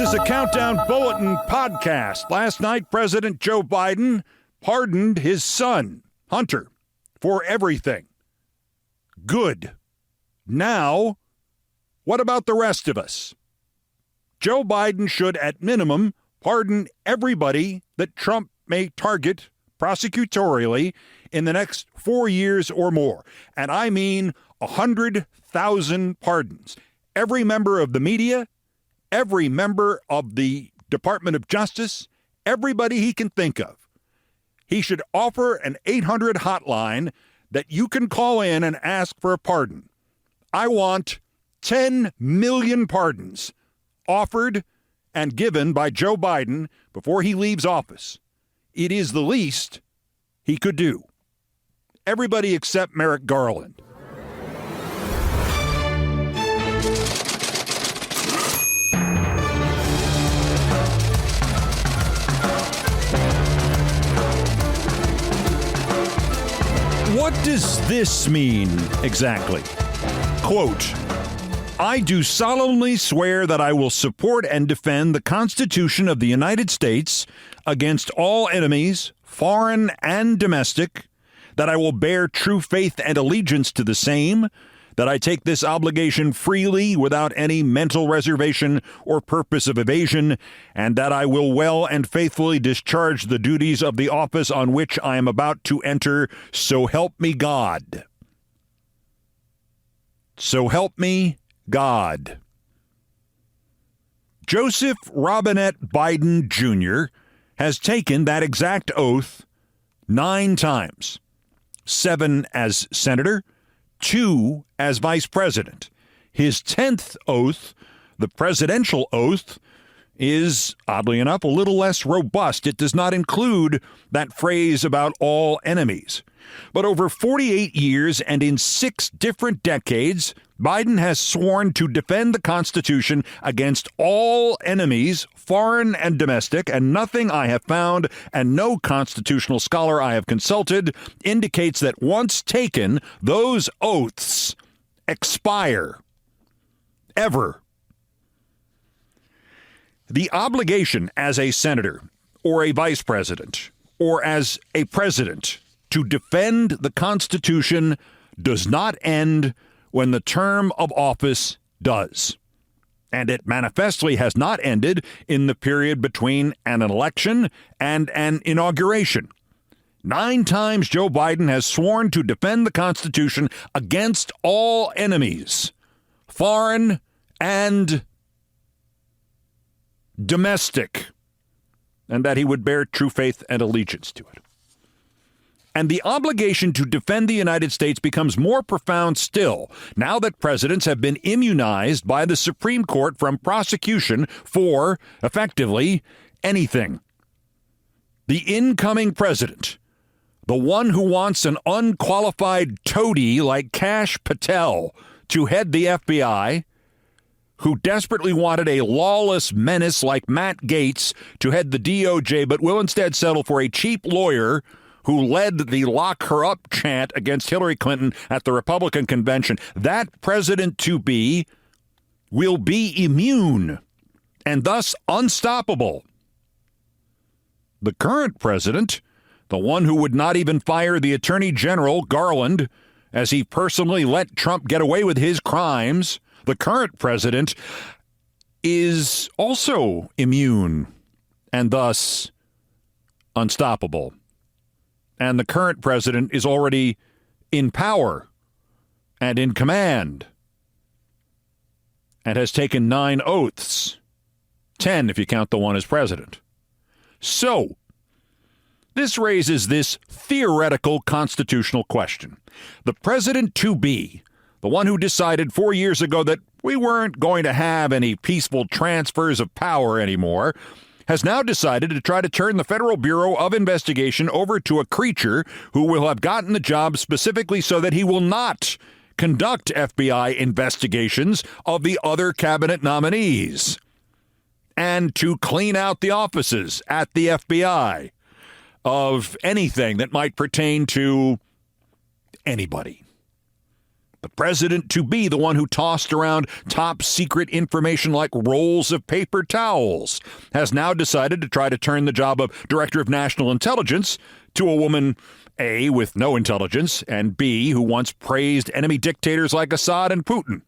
This is a Countdown Bulletin podcast. Last night, President Joe Biden pardoned his son, Hunter, for everything. Good. Now, what about the rest of us? Joe Biden should, at minimum, pardon everybody that Trump may target prosecutorially in the next 4 years or more. And I mean 100,000 pardons. Every member of the media, every member of the Department of Justice, everybody he can think of. He should offer an 800 hotline that you can call in and ask for a pardon. I want 10 million pardons offered and given by Joe Biden before he leaves office. It is the least he could do. Everybody except Merrick Garland. What does this mean exactly? Quote, I do solemnly swear that I will support and defend the Constitution of the United States against all enemies, foreign and domestic, that I will bear true faith and allegiance to the same, that I take this obligation freely without any mental reservation or purpose of evasion, and that I will well and faithfully discharge the duties of the office on which I am about to enter, so help me God. So help me God. Joseph Robinette Biden Jr. has taken that exact oath 9 times, 7 as senator, 2 as vice president. His 10th oath, the presidential oath, is, oddly enough, a little less robust. It does not include that phrase about all enemies. But over 48 years and in 6 different decades, Biden has sworn to defend the Constitution against all enemies, foreign and domestic, and nothing I have found and no constitutional scholar I have consulted indicates that once taken, those oaths expire. Ever. The obligation as a senator or a vice president or as a president to defend the Constitution does not end when the term of office does. And it manifestly has not ended in the period between an election and an inauguration. 9 times Joe Biden has sworn to defend the Constitution against all enemies, foreign and domestic, and that he would bear true faith and allegiance to it. And the obligation to defend the United States becomes more profound still now that presidents have been immunized by the Supreme Court from prosecution for, effectively, anything. The incoming president, the one who wants an unqualified toady like Kash Patel to head the FBI, who desperately wanted a lawless menace like Matt Gaetz to head the DOJ, but will instead settle for a cheap lawyer who led the lock her up chant against Hillary Clinton at the Republican convention. That president-to-be will be immune and thus unstoppable. The current president, the one who would not even fire the Attorney General, Garland, as he personally let Trump get away with his crimes, the current president is also immune and thus unstoppable. And the current president is already in power and in command and has taken 9 oaths, 10 if you count the one as president. So, this raises this theoretical constitutional question. The president-to-be, the one who decided 4 years ago that we weren't going to have any peaceful transfers of power anymore, has now decided to try to turn the Federal Bureau of Investigation over to a creature who will have gotten the job specifically so that he will not conduct FBI investigations of the other cabinet nominees and to clean out the offices at the FBI of anything that might pertain to anybody. The president-to-be, the one who tossed around top-secret information like rolls of paper towels, has now decided to try to turn the job of Director of National Intelligence to a woman, A, with no intelligence, and B, who once praised enemy dictators like Assad and Putin.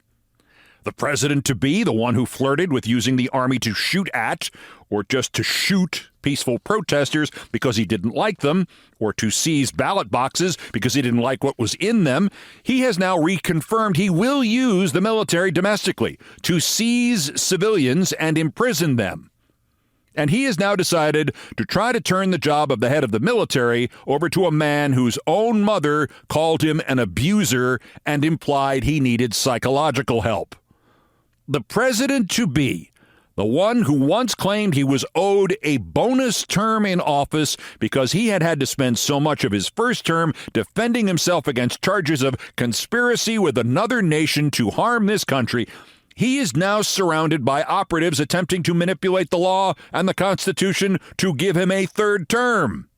The president-to-be, the one who flirted with using the army to shoot at, or just to shoot peaceful protesters because he didn't like them, or to seize ballot boxes because he didn't like what was in them, he has now reconfirmed he will use the military domestically to seize civilians and imprison them. And he has now decided to try to turn the job of the head of the military over to a man whose own mother called him an abuser and implied he needed psychological help. The president-to-be, the one who once claimed he was owed a bonus term in office because he had to spend so much of his first term defending himself against charges of conspiracy with another nation to harm this country, he is now surrounded by operatives attempting to manipulate the law and the Constitution to give him a third term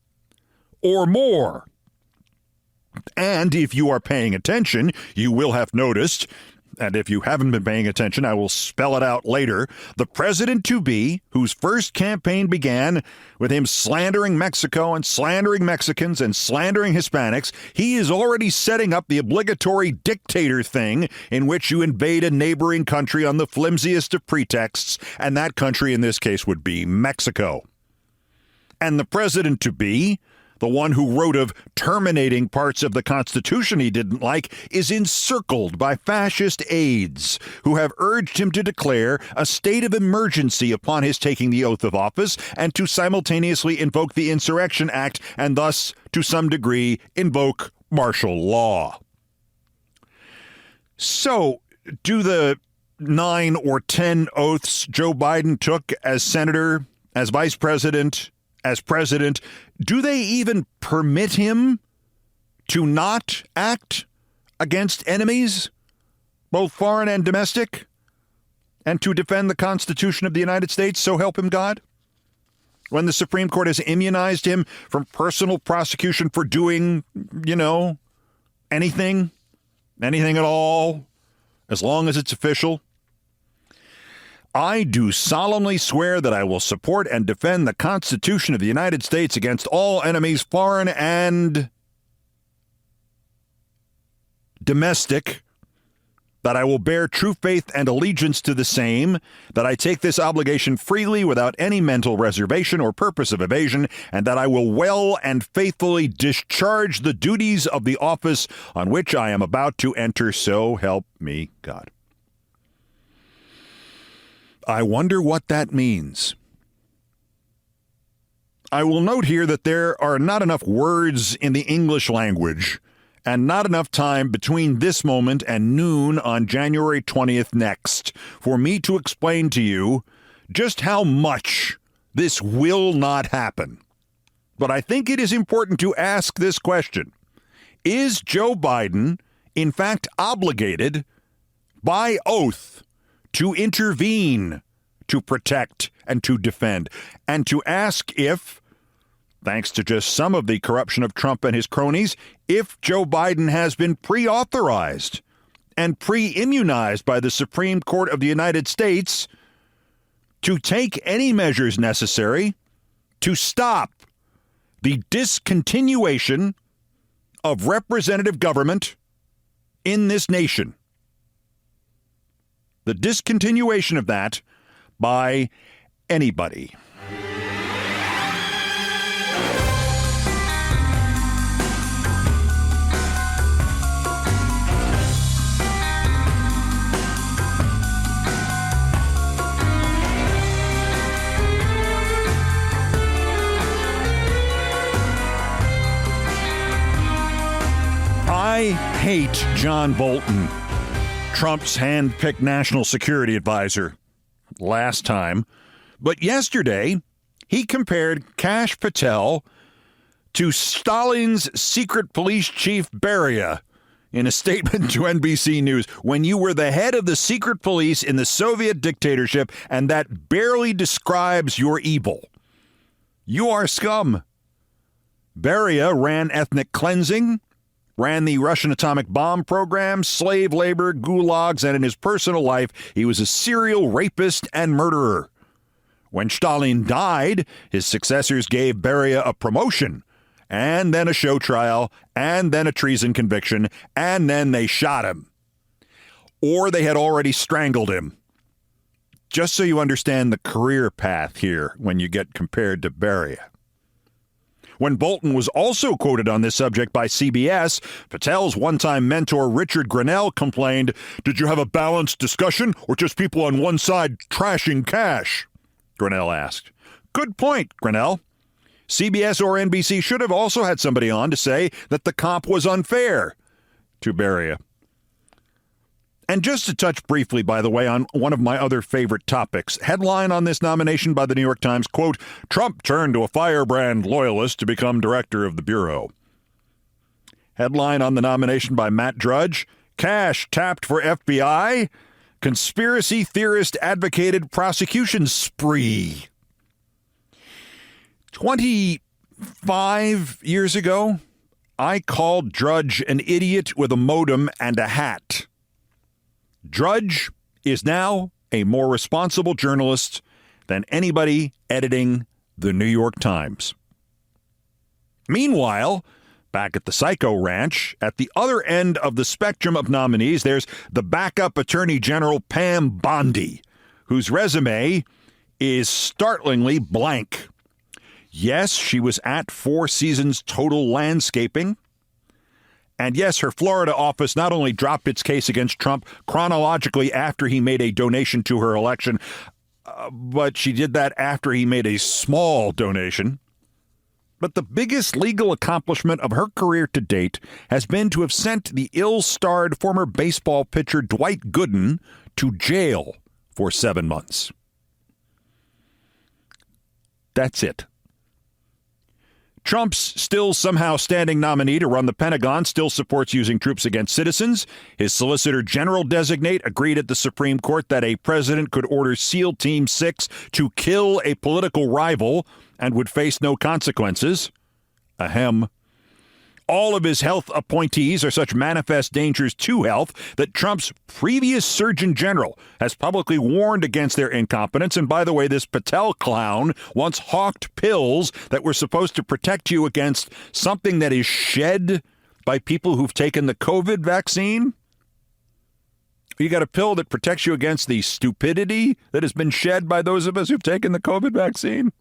or more. And if you are paying attention, you will have noticed, and if you haven't been paying attention, I will spell it out later, the president-to-be, whose first campaign began with him slandering Mexico and slandering Mexicans and slandering Hispanics, he is already setting up the obligatory dictator thing in which you invade a neighboring country on the flimsiest of pretexts, and that country in this case would be Mexico. And the president-to-be, the one who wrote of terminating parts of the Constitution he didn't like, is encircled by fascist aides who have urged him to declare a state of emergency upon his taking the oath of office and to simultaneously invoke the Insurrection Act and thus, to some degree, invoke martial law. So, do the 9 or 10 oaths Joe Biden took as senator, as vice president, as president, do they even permit him to not act against enemies, both foreign and domestic, and to defend the Constitution of the United States, so help him God? When the Supreme Court has immunized him from personal prosecution for doing, anything at all, as long as it's official? I do solemnly swear that I will support and defend the Constitution of the United States against all enemies, foreign and domestic, that I will bear true faith and allegiance to the same, that I take this obligation freely without any mental reservation or purpose of evasion, and that I will well and faithfully discharge the duties of the office on which I am about to enter, so help me God. I wonder what that means. I will note here that there are not enough words in the English language and not enough time between this moment and noon on January 20th next for me to explain to you just how much this will not happen. But I think it is important to ask this question. Is Joe Biden, in fact, obligated by oath to intervene, to protect, and to defend, and to ask if, thanks to just some of the corruption of Trump and his cronies, if Joe Biden has been pre-authorized and pre-immunized by the Supreme Court of the United States to take any measures necessary to stop the discontinuation of representative government in this nation. The discontinuation of that by anybody. I hate John Bolton, Trump's hand-picked national security advisor, last time. But yesterday, he compared Kash Patel to Stalin's secret police chief Beria in a statement to NBC News. When you were the head of the secret police in the Soviet dictatorship, and that barely describes your evil. You are scum. Beria ran ethnic cleansing ran the Russian atomic bomb program, slave labor, gulags, and in his personal life, he was a serial rapist and murderer. When Stalin died, his successors gave Beria a promotion, and then a show trial, and then a treason conviction, and then they shot him. Or they had already strangled him. Just so you understand the career path here when you get compared to Beria. When Bolton was also quoted on this subject by CBS, Patel's one-time mentor Richard Grenell complained, "Did you have a balanced discussion or just people on one side trashing cash?" Grenell asked. Good point, Grenell. CBS or NBC should have also had somebody on to say that the comp was unfair to Beria. And just to touch briefly, by the way, on one of my other favorite topics, headline on this nomination by the New York Times, quote, Trump turned to a firebrand loyalist to become director of the Bureau. Headline on the nomination by Matt Drudge, cash tapped for FBI, conspiracy theorist advocated prosecution spree. 25 years ago, I called Drudge an idiot with a modem and a hat. Drudge is now a more responsible journalist than anybody editing the New York Times. Meanwhile, back at the Psycho Ranch, at the other end of the spectrum of nominees, there's the backup Attorney General Pam Bondi, whose resume is startlingly blank. Yes, she was at Four Seasons Total Landscaping. And yes, her Florida office not only dropped its case against Trump chronologically after he made a donation to her election, but she did that after he made a small donation. But the biggest legal accomplishment of her career to date has been to have sent the ill-starred former baseball pitcher Dwight Gooden to jail for 7 months. That's it. Trump's still somehow standing nominee to run the Pentagon still supports using troops against citizens. His Solicitor General designate agreed at the Supreme Court that a president could order SEAL Team 6 to kill a political rival and would face no consequences. Ahem. All of his health appointees are such manifest dangers to health that Trump's previous Surgeon General has publicly warned against their incompetence. And by the way, this Patel clown once hawked pills that were supposed to protect you against something that is shed by people who've taken the COVID vaccine. You got a pill that protects you against the stupidity that has been shed by those of us who've taken the COVID vaccine.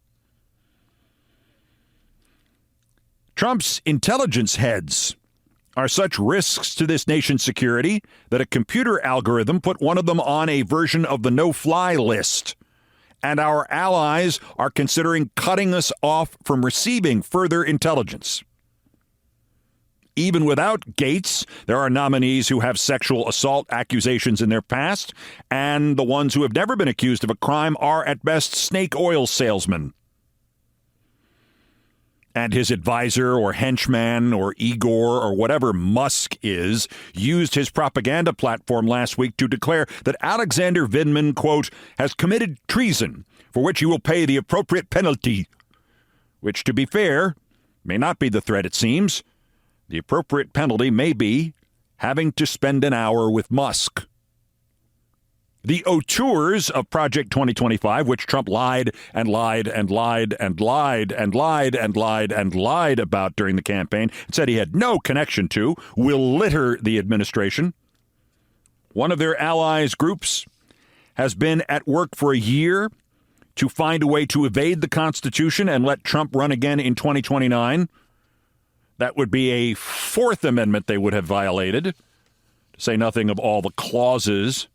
Trump's intelligence heads are such risks to this nation's security that a computer algorithm put one of them on a version of the no-fly list. And our allies are considering cutting us off from receiving further intelligence. Even without Gates, there are nominees who have sexual assault accusations in their past, and the ones who have never been accused of a crime are at best snake oil salesmen. And his advisor or henchman or Igor or whatever Musk is used his propaganda platform last week to declare that Alexander Vindman, quote, has committed treason for which he will pay the appropriate penalty, which, to be fair, may not be the threat it seems. The appropriate penalty may be having to spend an hour with Musk. The auteurs of Project 2025, which Trump lied and lied and lied and lied and lied and lied and lied about during the campaign and said he had no connection to, will litter the administration. One of their allies' groups has been at work for a year to find a way to evade the Constitution and let Trump run again in 2029. That would be a Fourth Amendment they would have violated, to say nothing of all the clauses.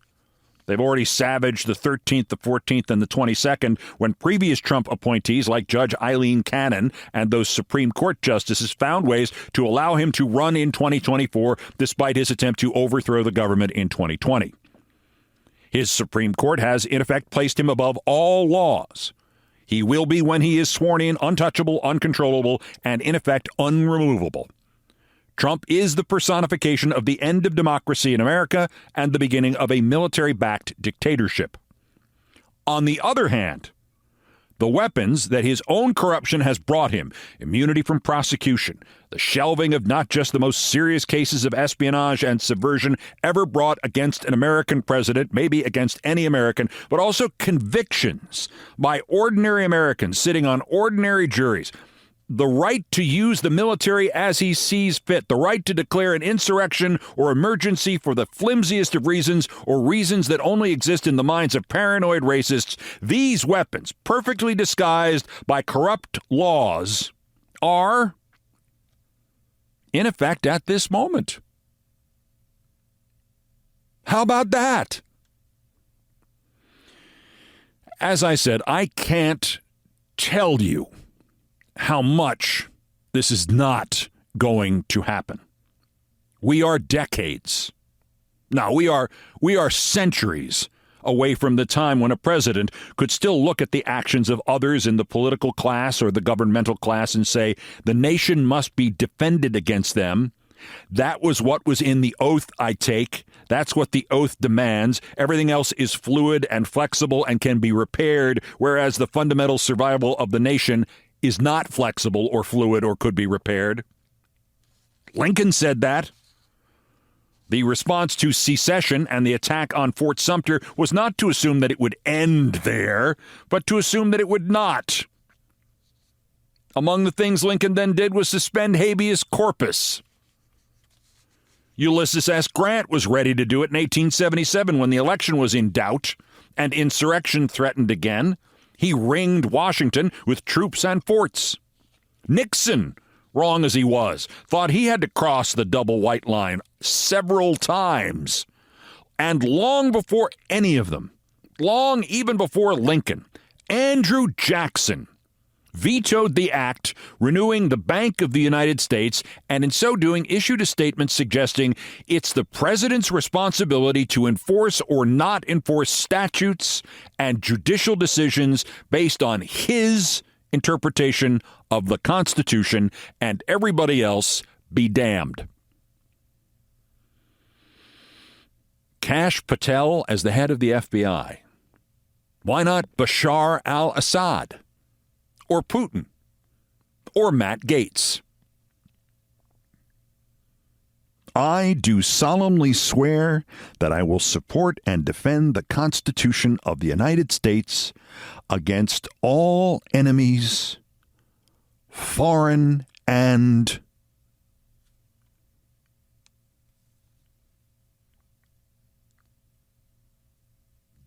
They've already savaged the 13th, the 14th, and the 22nd when previous Trump appointees like Judge Eileen Cannon and those Supreme Court justices found ways to allow him to run in 2024 despite his attempt to overthrow the government in 2020. His Supreme Court has, in effect, placed him above all laws. He will be, when he is sworn in, untouchable, uncontrollable, and, in effect, unremovable. Trump is the personification of the end of democracy in America and the beginning of a military-backed dictatorship. On the other hand, The weapons that his own corruption has brought him, immunity from prosecution, the shelving of not just the most serious cases of espionage and subversion ever brought against an American president, maybe against any American, but also convictions by ordinary Americans sitting on ordinary juries. The right to use the military as he sees fit, the right to declare an insurrection or emergency for the flimsiest of reasons or reasons that only exist in the minds of paranoid racists. These weapons, perfectly disguised by corrupt laws, are in effect at this moment. How about that? As I said, I can't tell you how much this is not going to happen. We are decades. No, we are centuries away from the time when a president could still look at the actions of others in the political class or the governmental class and say, the nation must be defended against them. That was what was in the oath I take. That's what the oath demands. Everything else is fluid and flexible and can be repaired, whereas the fundamental survival of the nation is not flexible or fluid or could be repaired. Lincoln said that. The response to secession and the attack on Fort Sumter was not to assume that it would end there, but to assume that it would not. Among the things Lincoln then did was suspend habeas corpus. Ulysses S. Grant was ready to do it in 1877 when the election was in doubt and insurrection threatened again. He ringed Washington with troops and forts. Nixon, wrong as he was, thought he had to cross the double white line several times. And long before any of them, long even before Lincoln, Andrew Jackson vetoed the act renewing the Bank of the United States, and in so doing issued a statement suggesting it's the president's responsibility to enforce or not enforce statutes and judicial decisions based on his interpretation of the Constitution, and everybody else be damned. Kash Patel as the head of the FBI. Why not Bashar al-Assad? Or Putin, or Matt Gaetz? I do solemnly swear that I will support and defend the Constitution of the United States against all enemies, foreign and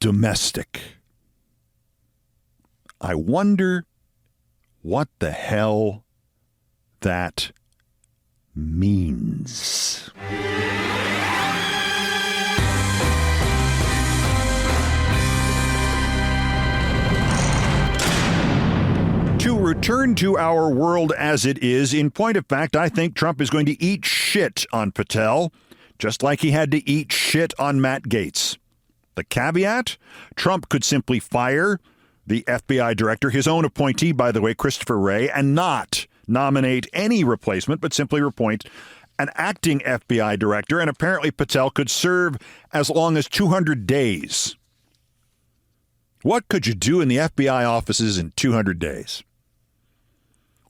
domestic. I wonder what the hell that means. To return to our world as it is, in point of fact, I think Trump is going to eat shit on Patel, just like he had to eat shit on Matt Gaetz. The caveat? Trump could simply fire the FBI director, his own appointee, by the way, Christopher Wray, and not nominate any replacement, but simply appoint an acting FBI director. And apparently Patel could serve as long as 200 days. What could you do in the FBI offices in 200 days?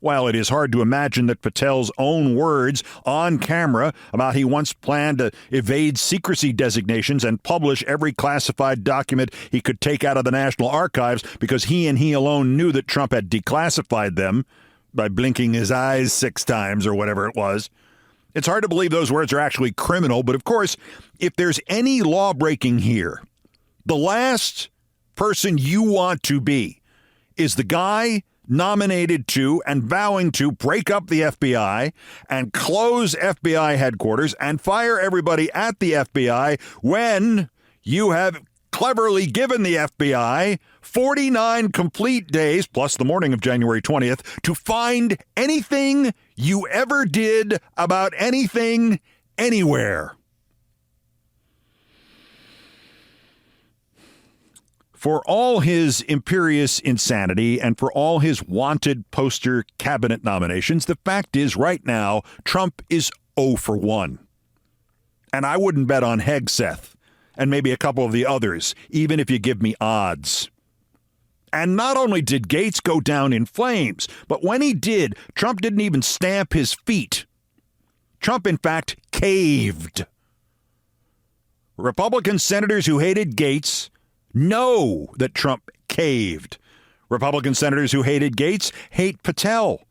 While it is hard to imagine that Patel's own words on camera about he once planned to evade secrecy designations and publish every classified document he could take out of the National Archives because he and he alone knew that Trump had declassified them by blinking his eyes 6 times or whatever it was. It's hard to believe those words are actually criminal, but of course, if there's any law breaking here, the last person you want to be is the guy nominated to and vowing to break up the FBI and close FBI headquarters and fire everybody at the FBI when you have cleverly given the FBI 49 complete days, plus the morning of January 20th, to find anything you ever did about anything, anywhere. For all his imperious insanity and for all his wanted poster cabinet nominations, the fact is right now, Trump is 0 for 1. And I wouldn't bet on Hegseth and maybe a couple of the others, even if you give me odds. And not only did Gates go down in flames, but when he did, Trump didn't even stamp his feet. Trump, in fact, caved. Republican senators who hated Gates know that Trump caved. Republican senators who hated Gates hate Patel,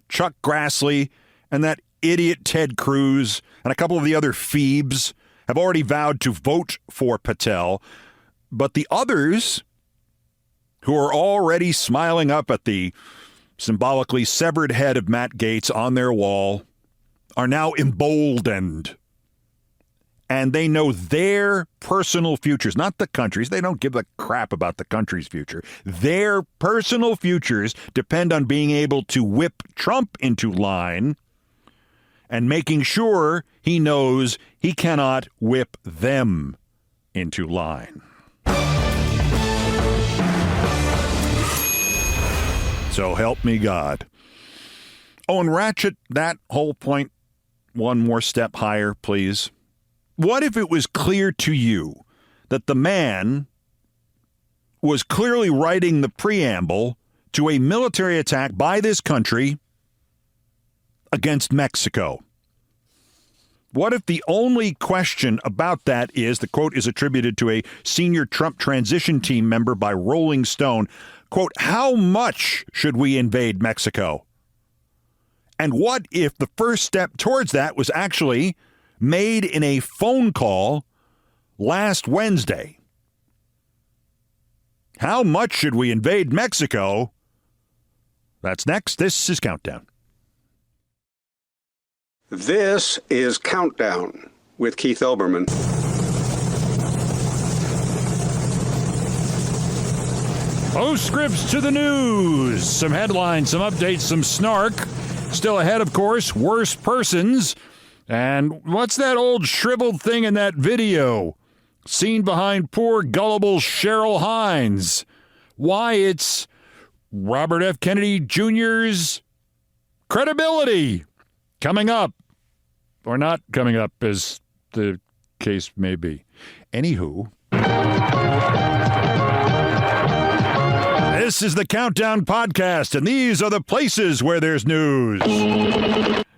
Chuck Grassley, and that idiot Ted Cruz, and a couple of the other Phoebes have already vowed to vote for Patel. But the others, who are already smiling up at the symbolically severed head of Matt Gaetz on their wall, are now emboldened. And they know their personal futures, not the country's. They don't give a crap about the country's future. Their personal futures depend on being able to whip Trump into line and making sure he knows he cannot whip them into line. So help me God. Oh, and ratchet that whole point one more step higher, please. What if it was clear to you that the man was clearly writing the preamble to a military attack by this country against Mexico? What if the only question about that is, the quote is attributed to a senior Trump transition team member by Rolling Stone, quote, how much should we invade Mexico? And what if the first step towards that was actually made in a phone call last Wednesday? How much should we invade Mexico? That's next. This is Countdown. This is Countdown with Keith Olbermann. Postscripts to the news. Some headlines, some updates, some snark. Still ahead, of course, worse persons. And what's that old shriveled thing in that video? Seen behind poor gullible Cheryl Hines. Why, it's Robert F. Kennedy Jr.'s credibility. Coming up. Or not coming up, as the case may be. Anywho. This is the Countdown Podcast, and these are the places where there's news.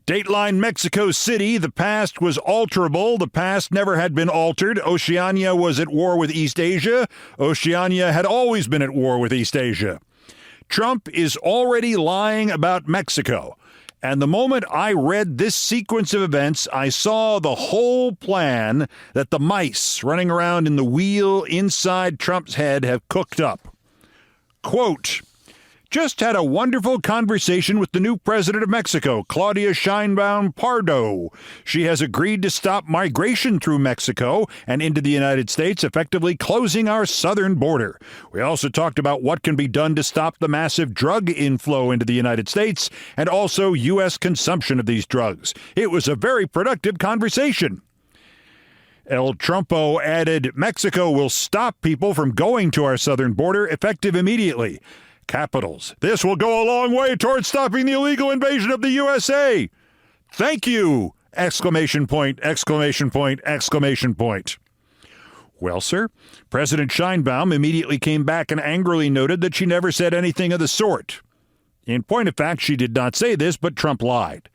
Dateline Mexico City, the past was alterable. The past never had been altered. Oceania was at war with East Asia. Oceania had always been at war with East Asia. Trump is already lying about Mexico. And the moment I read this sequence of events, I saw the whole plan that the mice running around in the wheel inside Trump's head have cooked up. Quote, just had a wonderful conversation with the new president of Mexico, Claudia Sheinbaum Pardo. She has agreed to stop migration through Mexico and into the United States, effectively closing our southern border. We also talked about what can be done to stop the massive drug inflow into the United States and also U.S. consumption of these drugs. It was a very productive conversation. El Trumpo added, Mexico will stop people from going to our southern border effective immediately. Capitals. This will go a long way towards stopping the illegal invasion of the USA. Thank you! Exclamation point, exclamation point, exclamation point. Well, sir, President Sheinbaum immediately came back and angrily noted that she never said anything of the sort. In point of fact, she did not say this, but Trump lied.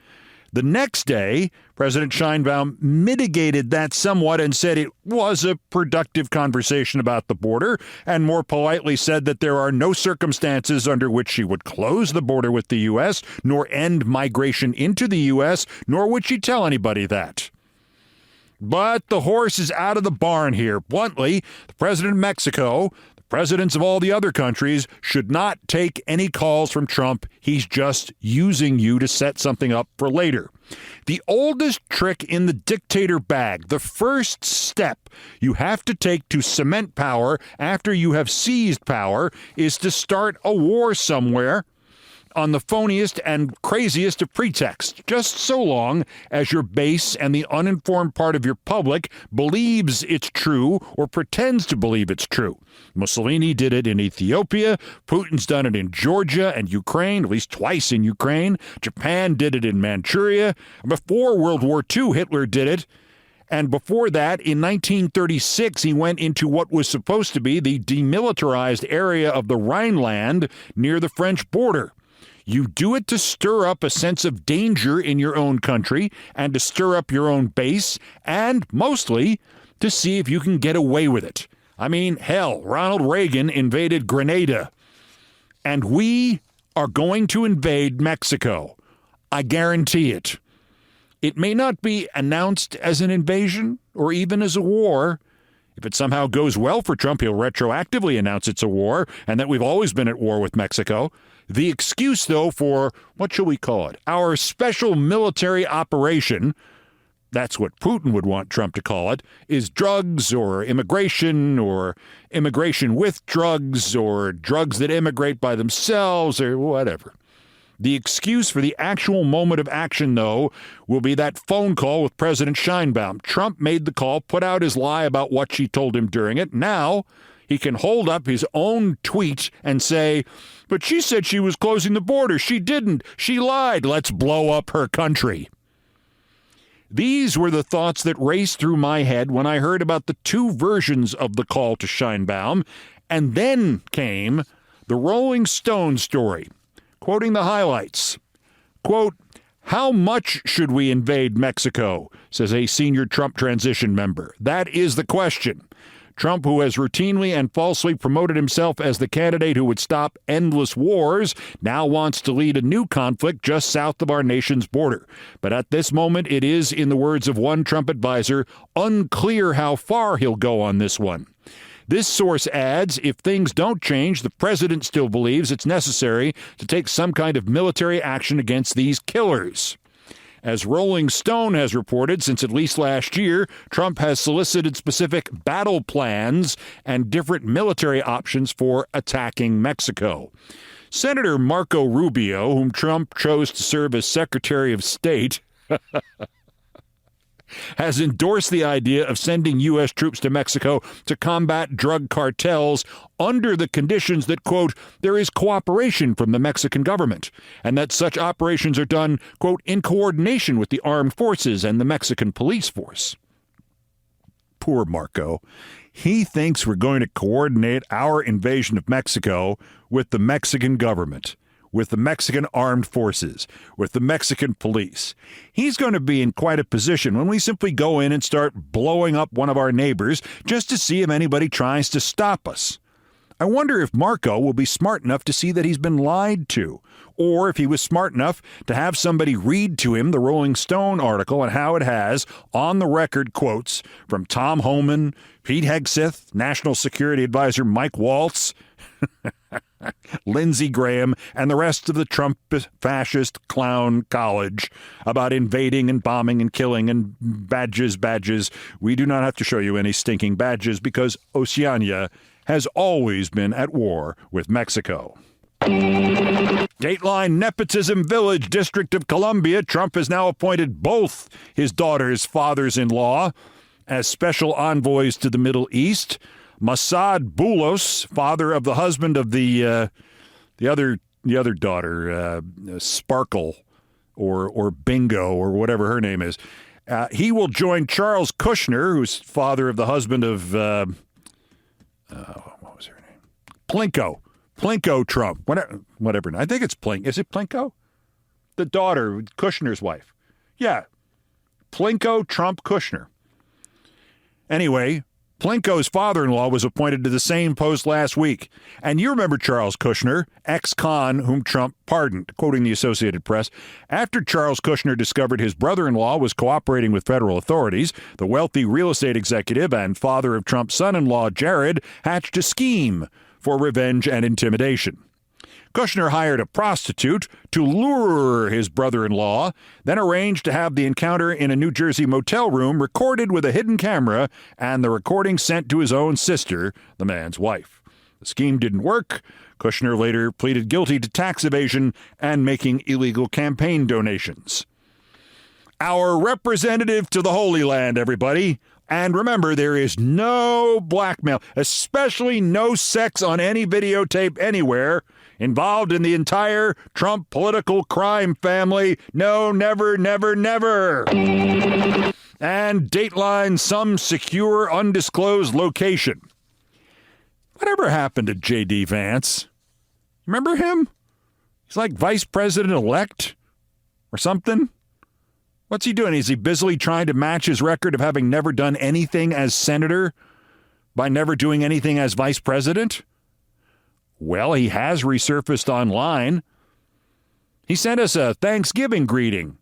The next day, President Sheinbaum mitigated that somewhat and said it was a productive conversation about the border, and more politely said that there are no circumstances under which she would close the border with the U.S., nor end migration into the U.S., nor would she tell anybody that. But the horse is out of the barn here. Bluntly, the president of Mexico, the presidents of all the other countries, should not take any calls from Trump. He's just using you to set something up for later. The oldest trick in the dictator bag, the first step you have to take to cement power after you have seized power, is to start a war somewhere on the phoniest and craziest of pretexts, just so long as your base and the uninformed part of your public believes it's true or pretends to believe it's true. Mussolini did it in Ethiopia. Putin's done it in Georgia and Ukraine, at least twice in Ukraine. Japan did it in Manchuria. Before World War II, Hitler did it. And before that, in 1936, he went into what was supposed to be the demilitarized area of the Rhineland near the French border. You do it to stir up a sense of danger in your own country and to stir up your own base and mostly to see if you can get away with it. I mean, hell, Ronald Reagan invaded Grenada, and we are going to invade Mexico. I guarantee it. It may not be announced as an invasion or even as a war. If it somehow goes well for Trump, he'll retroactively announce it's a war and that we've always been at war with Mexico. The excuse, though, for, what shall we call it, our special military operation, that's what Putin would want Trump to call it, is drugs or immigration with drugs or drugs that immigrate by themselves or whatever. The excuse for the actual moment of action, though, will be that phone call with President Sheinbaum. Trump made the call, put out his lie about what she told him during it. Now he can hold up his own tweet and say, but she said she was closing the border. She didn't. She lied. Let's blow up her country. These were the thoughts that raced through my head when I heard about the two versions of the call to Sheinbaum. And then came the Rolling Stone story. Quoting the highlights, quote, how much should we invade Mexico, says a senior Trump transition member. That is the question. Trump, who has routinely and falsely promoted himself as the candidate who would stop endless wars, now wants to lead a new conflict just south of our nation's border. But at this moment, it is, in the words of one Trump advisor, unclear how far he'll go on this one. This source adds, if things don't change, the president still believes it's necessary to take some kind of military action against these killers. As Rolling Stone has reported, since at least last year, Trump has solicited specific battle plans and different military options for attacking Mexico. Senator Marco Rubio, whom Trump chose to serve as Secretary of State, has endorsed the idea of sending U.S. troops to Mexico to combat drug cartels under the conditions that, quote, there is cooperation from the Mexican government, and that such operations are done, quote, in coordination with the armed forces and the Mexican police force. Poor Marco. He thinks we're going to coordinate our invasion of Mexico with the Mexican government, with the Mexican armed forces, with the Mexican police. He's going to be in quite a position when we simply go in and start blowing up one of our neighbors just to see if anybody tries to stop us. I wonder if Marco will be smart enough to see that he's been lied to, or if he was smart enough to have somebody read to him the Rolling Stone article and how it has on-the-record quotes from Tom Homan, Pete Hegseth, National Security Advisor Mike Waltz, Lindsey Graham, and the rest of the Trump fascist clown college about invading and bombing and killing and badges. We do not have to show you any stinking badges because Oceania has always been at war with Mexico. Dateline Nepotism Village, District of Columbia. Trump has now appointed both his daughter's fathers-in-law as special envoys to the Middle East. Mossad Boulos, father of the husband of the other daughter, Sparkle or Bingo or whatever her name is. He will join Charles Kushner, who's father of the husband of what was her name? Plinko Trump. Whatever. I think it's Plinko. Is it Plinko? The daughter, Kushner's wife. Yeah. Plinko Trump Kushner. Anyway, Plinko's father-in-law was appointed to the same post last week. And you remember Charles Kushner, ex-con whom Trump pardoned, quoting the Associated Press. After Charles Kushner discovered his brother-in-law was cooperating with federal authorities, the wealthy real estate executive and father of Trump's son-in-law, Jared, hatched a scheme for revenge and intimidation. Kushner hired a prostitute to lure his brother-in-law, then arranged to have the encounter in a New Jersey motel room recorded with a hidden camera and the recording sent to his own sister, the man's wife. The scheme didn't work. Kushner later pleaded guilty to tax evasion and making illegal campaign donations. Our representative to the Holy Land, everybody. And remember, there is no blackmail, especially no sex on any videotape anywhere, involved in the entire Trump political crime family. No, never, never, never. And Dateline, some secure, undisclosed location. Whatever happened to J.D. Vance? Remember him? He's like vice president-elect or something. What's he doing? Is he busily trying to match his record of having never done anything as senator by never doing anything as vice president? Well, he has resurfaced online. He sent us a Thanksgiving greeting.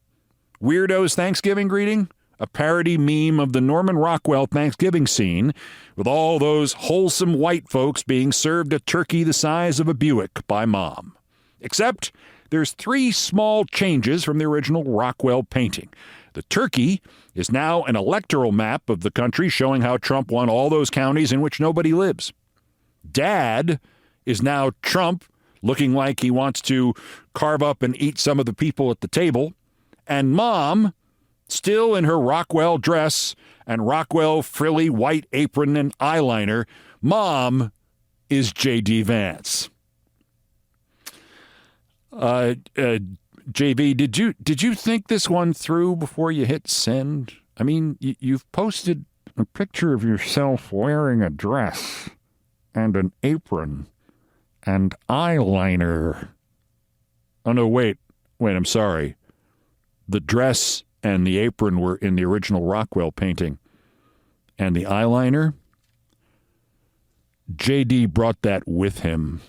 Weirdo's Thanksgiving greeting? A parody meme of the Norman Rockwell Thanksgiving scene with all those wholesome white folks being served a turkey the size of a Buick by mom. Except there's 3 small changes from the original Rockwell painting. The turkey is now an electoral map of the country showing how Trump won all those counties in which nobody lives. Dad is now Trump, looking like he wants to carve up and eat some of the people at the table. And Mom, still in her Rockwell dress and Rockwell frilly white apron and eyeliner, Mom is J.D. Vance. JV, did you think this one through before you hit send? I mean, you've posted a picture of yourself wearing a dress and an apron and eyeliner. Oh, no, wait, I'm sorry. The dress and the apron were in the original Rockwell painting. And the eyeliner? J.D. brought that with him.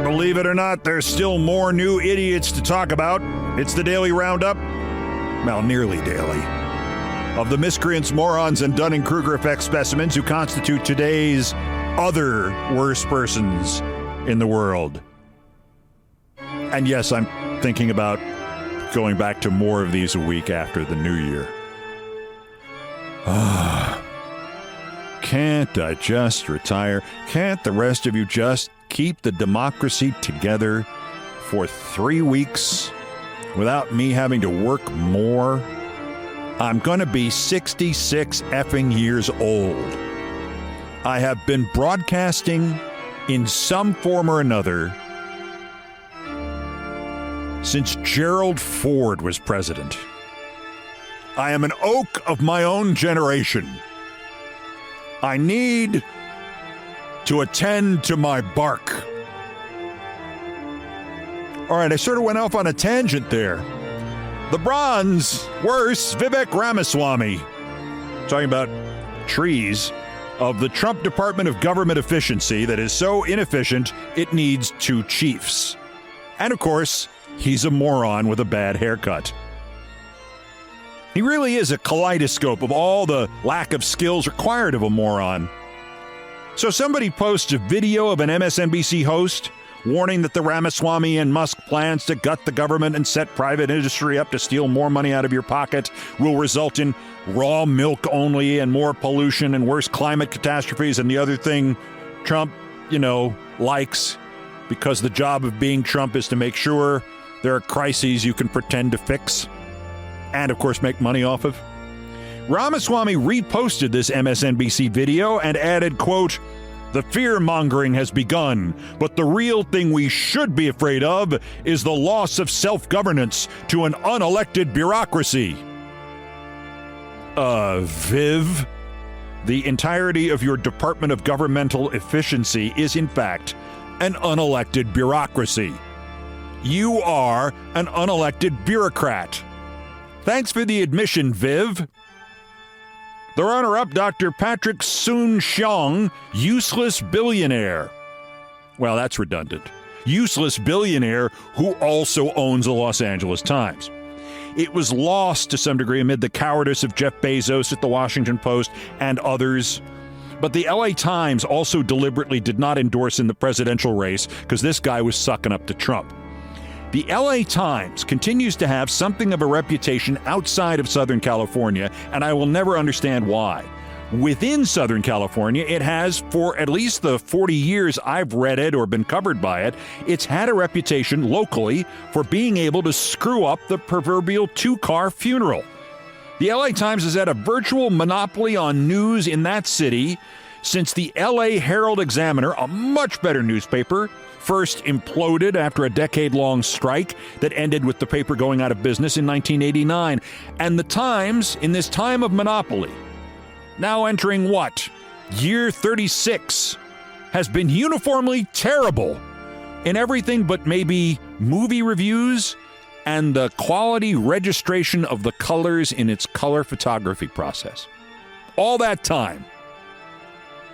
Believe it or not, there's still more new idiots to talk about. It's the daily roundup, well, nearly daily, of the miscreants, morons, and Dunning-Kruger effect specimens who constitute today's other worst persons in the world. And yes, I'm thinking about going back to more of these a week after the new year. Can't I just retire? Can't the rest of you just keep the democracy together for 3 weeks without me having to work more? I'm going to be 66 effing years old. I have been broadcasting in some form or another since Gerald Ford was president. I am an oak of my own generation. I need to attend to my bark. All right, I sort of went off on a tangent there. The bronze, worse, Vivek Ramaswamy, talking about trees, of the Trump Department of Government Efficiency that is so inefficient it needs 2 chiefs. And of course, he's a moron with a bad haircut. He really is a kaleidoscope of all the lack of skills required of a moron. So somebody posts a video of an MSNBC host warning that the Ramaswamy and Musk plans to gut the government and set private industry up to steal more money out of your pocket will result in raw milk only and more pollution and worse climate catastrophes and the other thing Trump, likes, because the job of being Trump is to make sure there are crises you can pretend to fix and, of course, make money off of. Ramaswamy reposted this MSNBC video and added, quote, "The fear-mongering has begun, but the real thing we should be afraid of is the loss of self-governance to an unelected bureaucracy." Viv, the entirety of your Department of Governmental Efficiency is, in fact, an unelected bureaucracy. You are an unelected bureaucrat. Thanks for the admission, Viv. The runner-up, Dr. Patrick Soon-Shiong, useless billionaire. Well, that's redundant. Useless billionaire who also owns the Los Angeles Times. It was lost to some degree amid the cowardice of Jeff Bezos at the Washington Post and others. But the LA Times also deliberately did not endorse in the presidential race because this guy was sucking up to Trump. The LA Times continues to have something of a reputation outside of Southern California, and I will never understand why. Within Southern California, it has, for at least the 40 years I've read it or been covered by it, it's had a reputation locally for being able to screw up the proverbial two-car funeral. The LA Times has had a virtual monopoly on news in that city since the LA Herald-Examiner, a much better newspaper, first imploded after a decade-long strike that ended with the paper going out of business in 1989. And the Times, in this time of monopoly, now entering what? Year 36, has been uniformly terrible in everything but maybe movie reviews and the quality registration of the colors in its color photography process. All that time,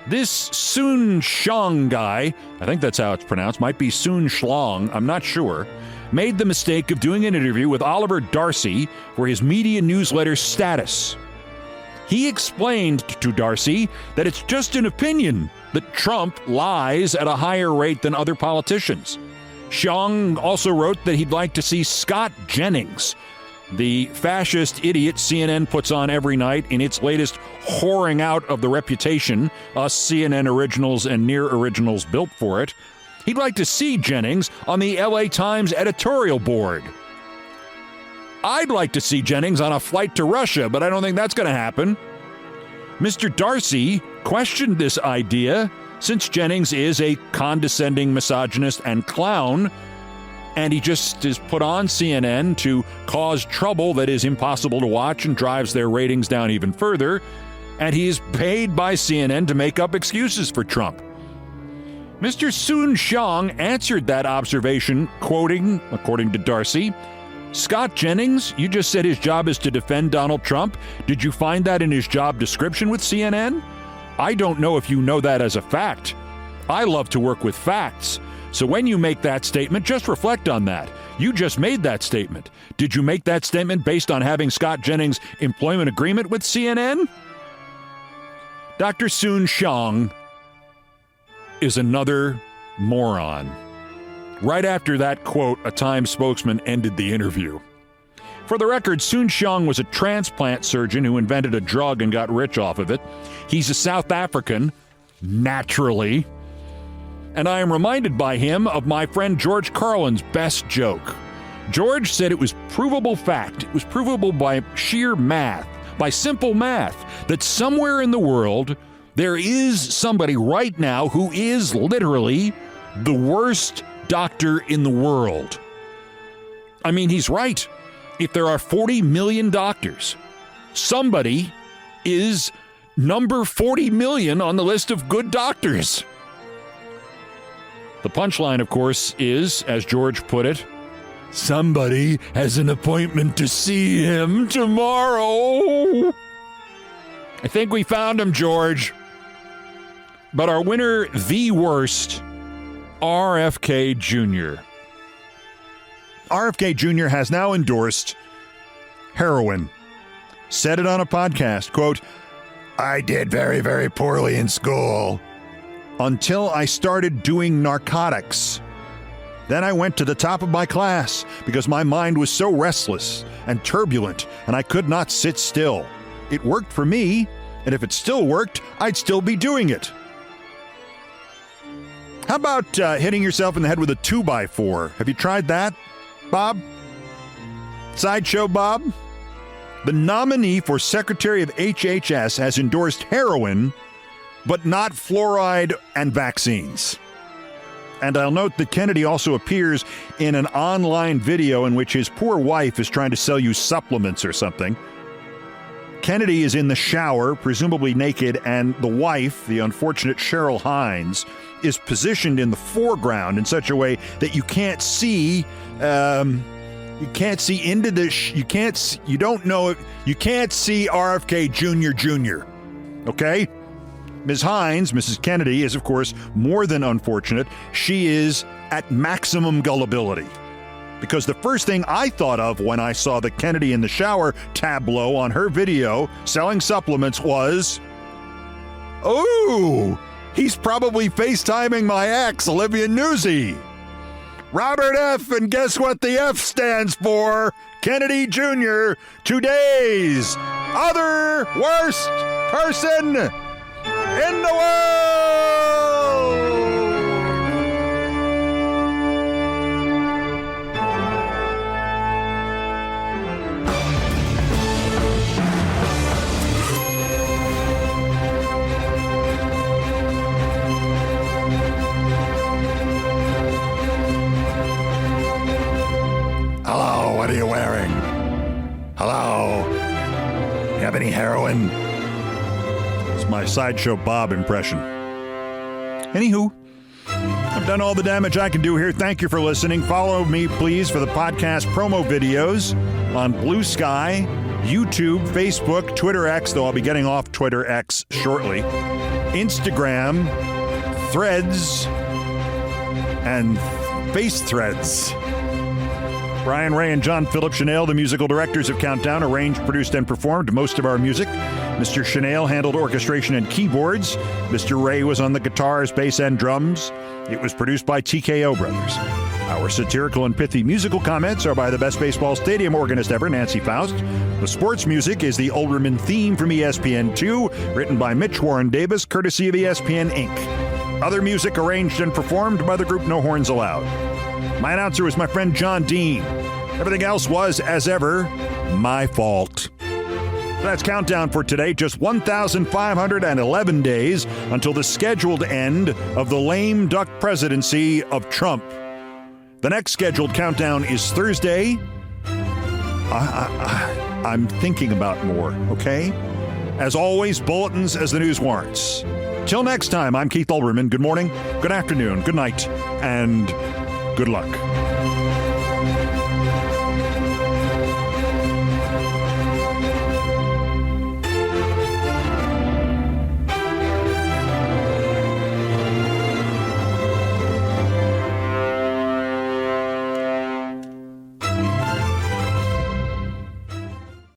this Soon Shlong guy, I think that's how it's pronounced, might be Soon Shlong, I'm not sure, made the mistake of doing an interview with Oliver Darcy for his media newsletter Status. He explained to Darcy that it's just an opinion that Trump lies at a higher rate than other politicians. Shlong also wrote that he'd like to see Scott Jennings, the fascist idiot CNN puts on every night in its latest whoring out of the reputation us CNN originals and near originals built for it. He'd like to see Jennings on the LA Times editorial board. I'd like to see Jennings on a flight to Russia, but I don't think that's going to happen. Mr. Darcy questioned this idea since Jennings is a condescending misogynist and clown, and he just is put on CNN to cause trouble that is impossible to watch and drives their ratings down even further, and he is paid by CNN to make up excuses for Trump. Mr. Soon Shlong answered that observation, quoting, according to Darcy, "Scott Jennings, you just said his job is to defend Donald Trump. Did you find that in his job description with CNN? I don't know if you know that as a fact. I love to work with facts. So when you make that statement, just reflect on that. You just made that statement. Did you make that statement based on having Scott Jennings' employment agreement with CNN?" Dr. Soon Shlong is another moron. Right after that quote, a Times spokesman ended the interview. For the record, Soon Shlong was a transplant surgeon who invented a drug and got rich off of it. He's a South African, naturally. And I am reminded by him of my friend George Carlin's best joke. George said it was provable fact. It was provable by sheer math, by simple math, that somewhere in the world there is somebody right now who is literally the worst doctor in the world. I mean, he's right. If there are 40 million doctors, somebody is number 40 million on the list of good doctors. The punchline, of course, is, as George put it, somebody has an appointment to see him tomorrow. I think we found him, George. But our winner, the worst, RFK Jr. RFK Jr. has now endorsed heroin. Said it on a podcast, quote, "I did very, very poorly in school until I started doing narcotics. Then I went to the top of my class because my mind was so restless and turbulent and I could not sit still. It worked for me, and if it still worked, I'd still be doing it." How about hitting yourself in the head with a 2x4? Have you tried that, Bob? Sideshow Bob? The nominee for Secretary of HHS has endorsed heroin, but not fluoride and vaccines. And I'll note that Kennedy also appears in an online video in which his poor wife is trying to sell you supplements or something. Kennedy is in the shower, presumably naked, and the wife, the unfortunate Cheryl Hines, is positioned in the foreground in such a way that you can't see into the you can't see RFK Jr. Okay? Ms. Hines, Mrs. Kennedy, is of course more than unfortunate. She is at maximum gullibility. Because the first thing I thought of when I saw the Kennedy in the shower tableau on her video selling supplements was, oh, he's probably FaceTiming my ex, Olivia Nuzzi. Robert F., and guess what the F stands for? Kennedy Jr., today's other worst person in the world! Hello, what are you wearing? Hello? You have any heroin? It's my Sideshow Bob impression. Anywho, I've done all the damage I can do here. Thank you for listening. Follow me, please, for the podcast promo videos on Blue Sky, YouTube, Facebook, Twitter X, though I'll be getting off Twitter X shortly, Instagram, Threads, and Face Threads. Brian Ray and John Philip Chanel, the musical directors of Countdown, arranged, produced, and performed most of our music. Mr. Chanel handled orchestration and keyboards. Mr. Ray was on the guitars, bass, and drums. It was produced by TKO Brothers. Our satirical and pithy musical comments are by the best baseball stadium organist ever, Nancy Faust. The sports music is the Olbermann theme from ESPN2, written by Mitch Warren Davis, courtesy of ESPN Inc. Other music arranged and performed by the group No Horns Allowed. My announcer was my friend John Dean. Everything else was, as ever, my fault. That's Countdown for today. Just 1,511 days until the scheduled end of the lame duck presidency of Trump. The next scheduled countdown is Thursday. I'm thinking about more, okay? As always, bulletins as the news warrants. Till next time, I'm Keith Olbermann. Good morning, good afternoon, good night, and good luck.